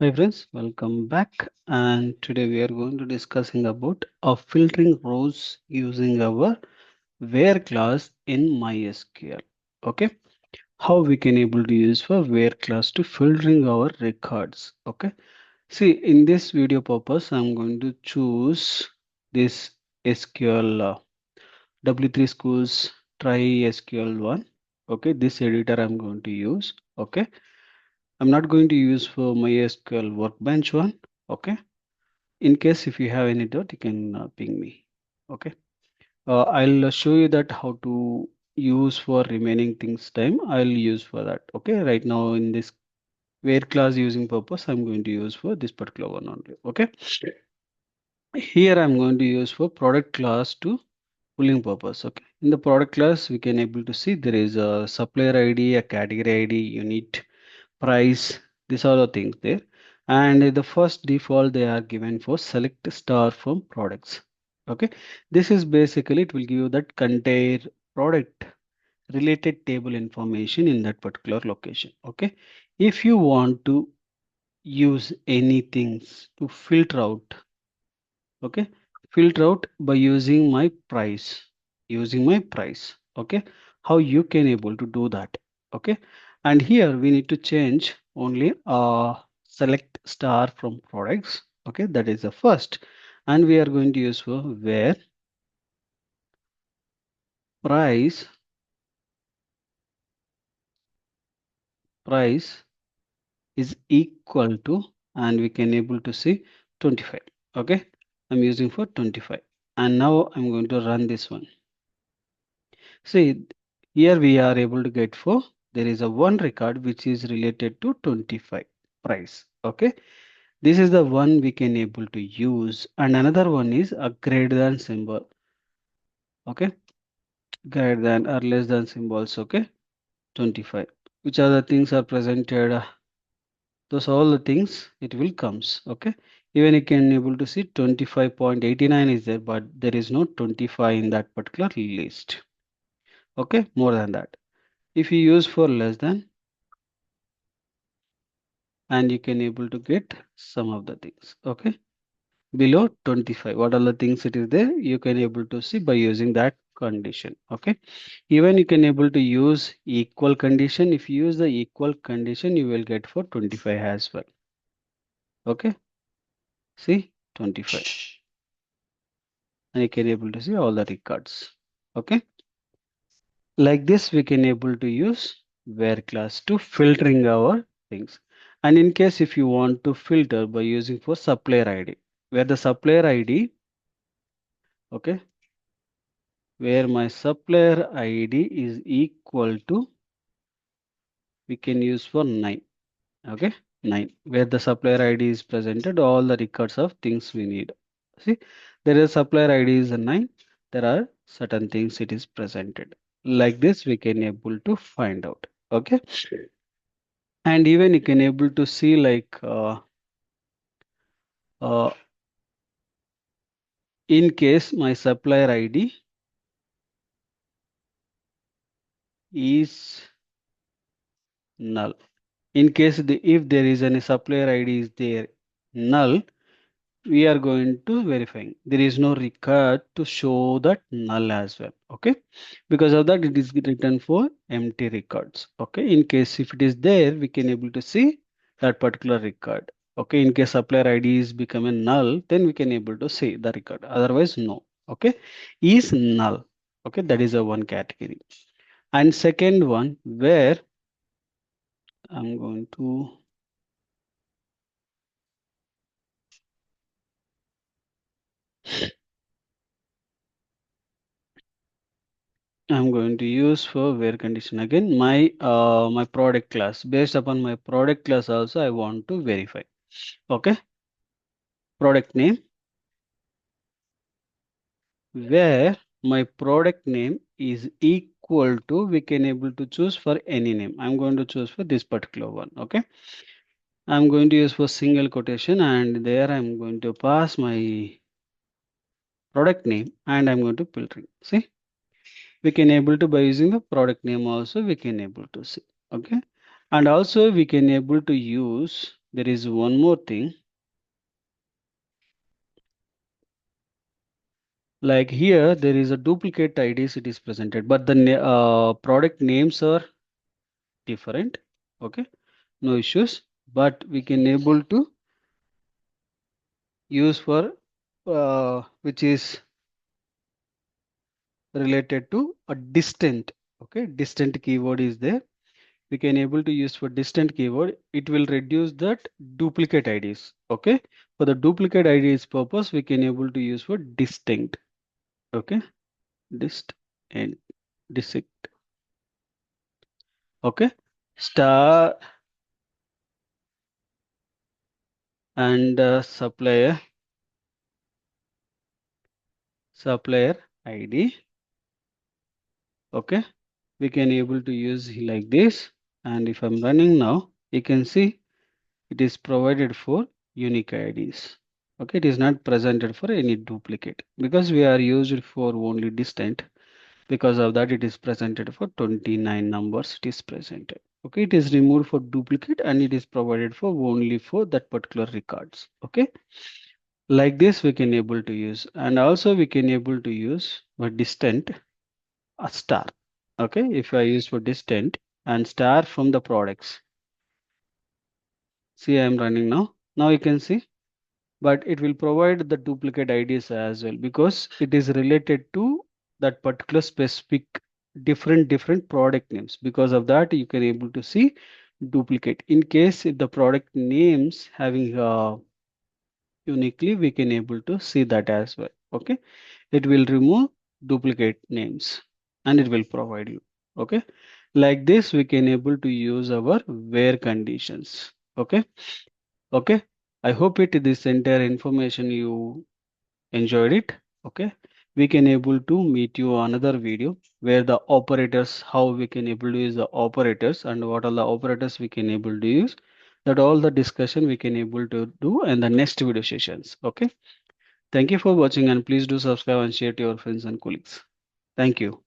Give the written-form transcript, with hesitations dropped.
Hi friends, welcome back. And today we are going to discussing about filtering rows using our where class in MySQL. Okay, how we can able to use for where class to filtering our records. Okay, see in this video purpose, I'm going to choose this SQL W3 schools try SQL one. Okay, this editor I'm going to use. Okay, I'm not going to use for MySQL workbench one. Okay, in case if you have any doubt, you can ping me. Okay, I'll show you that how to use for remaining things time. I'll use for that. Okay, right now in this where class using purpose, I'm going to use for this particular one only. Okay, here I'm going to use for product class to pulling purpose. Okay, in the product class, we can able to see there is a supplier ID, a category ID, unit, price. These are the things there. And the first default they are given for select star from products. Okay, this is basically it will give you that contain product related table information in that particular location. Okay, if you want to use anything to filter out, okay, filter out by using my price. Okay, how you can able to do that. Okay, and here we need to change only select star from products. Okay, that is the first, and we are going to use for where price price is equal to, and we can able to see 25. Okay, I'm using for 25, and now I'm going to run this one. See, here we are able to get for there is a one record which is related to 25 price. Okay, this is the one we can able to use, and another one is a greater than symbol. Okay, greater than or less than symbols. Okay, 25. Which other things are presented? Those all the things it will comes. Okay, even you can able to see 25.89 is there, but there is no 25 in that particular list. Okay, more than that. If you use for less than, and you can able to get some of the things. Okay, below 25, what are the things it is there, you can able to see by using that condition. Okay, even you can able to use equal condition. If you use the equal condition, you will get for 25 as well. Okay, see 25, and you can able to see all the records. Okay, like this we can able to use where class to filtering our things. And in case if you want to filter by using for supplier ID, where the supplier ID, okay, where my supplier ID is equal to, we can use for 9. Okay, 9, where the supplier ID is presented all the records of things we need. See, there is supplier ID is a 9, there are certain things it is presented. Like this we can able to find out. Okay, and even you can able to see like uh, in case my supplier ID is null. In case if there is any supplier ID is there null, we are going to verifying. There is no record to show that null as well. Okay, because of that it is written for empty records. Okay, in case if it is there, we can able to see that particular record. Okay, in case supplier ID is become a null, then we can able to see the record. Otherwise, no. Okay, is null. Okay, that is a one category. And second one where I'm going to use for where condition again my product class. Based upon my product class also I want to verify. Okay, product name, where my product name is equal to, we can able to choose for any name. I'm going to choose for this particular one. Okay, I'm going to use for single quotation, and there I'm going to pass my product name, and I'm going to filter. See, we can able to by using the product name also we can able to see. Okay, and also we can able to use there is one more thing. Like here, there is a duplicate IDs it is presented, but the product names are different. Okay, no issues. But we can able to use for which is related to a distant. Okay, distant keyword is there. We can able to use for distant keyword. It will reduce that duplicate IDs. Okay, for the duplicate IDs purpose, we can able to use for distinct. Okay, dist and distinct. Okay, star and supplier ID. Okay, we can able to use like this. And if I'm running now, you can see it is provided for unique IDs. Okay, it is not presented for any duplicate because we are used for only distant. Because of that, it is presented for 29 numbers. It is presented. Okay, it is removed for duplicate and it is provided for only for that particular records. Okay, like this we can able to use, and also we can able to use for distant a star. Okay, if I use for distant and star from the products. See, I am running now. Now you can see, but it will provide the duplicate IDs as well because it is related to that particular specific different product names. Because of that, you can able to see duplicate. In case if the product names having uniquely, we can able to see that as well. Okay, it will remove duplicate names and it will provide you. Okay, like this we can able to use our where conditions. Okay. Okay, I hope it this entire information you enjoyed it. Okay, we can able to meet you another video where the operators, how we can able to use the operators and what are the operators we can able to use. That all the discussion we can able to do in the next video sessions. Okay, thank you for watching and please do subscribe and share to your friends and colleagues. Thank you.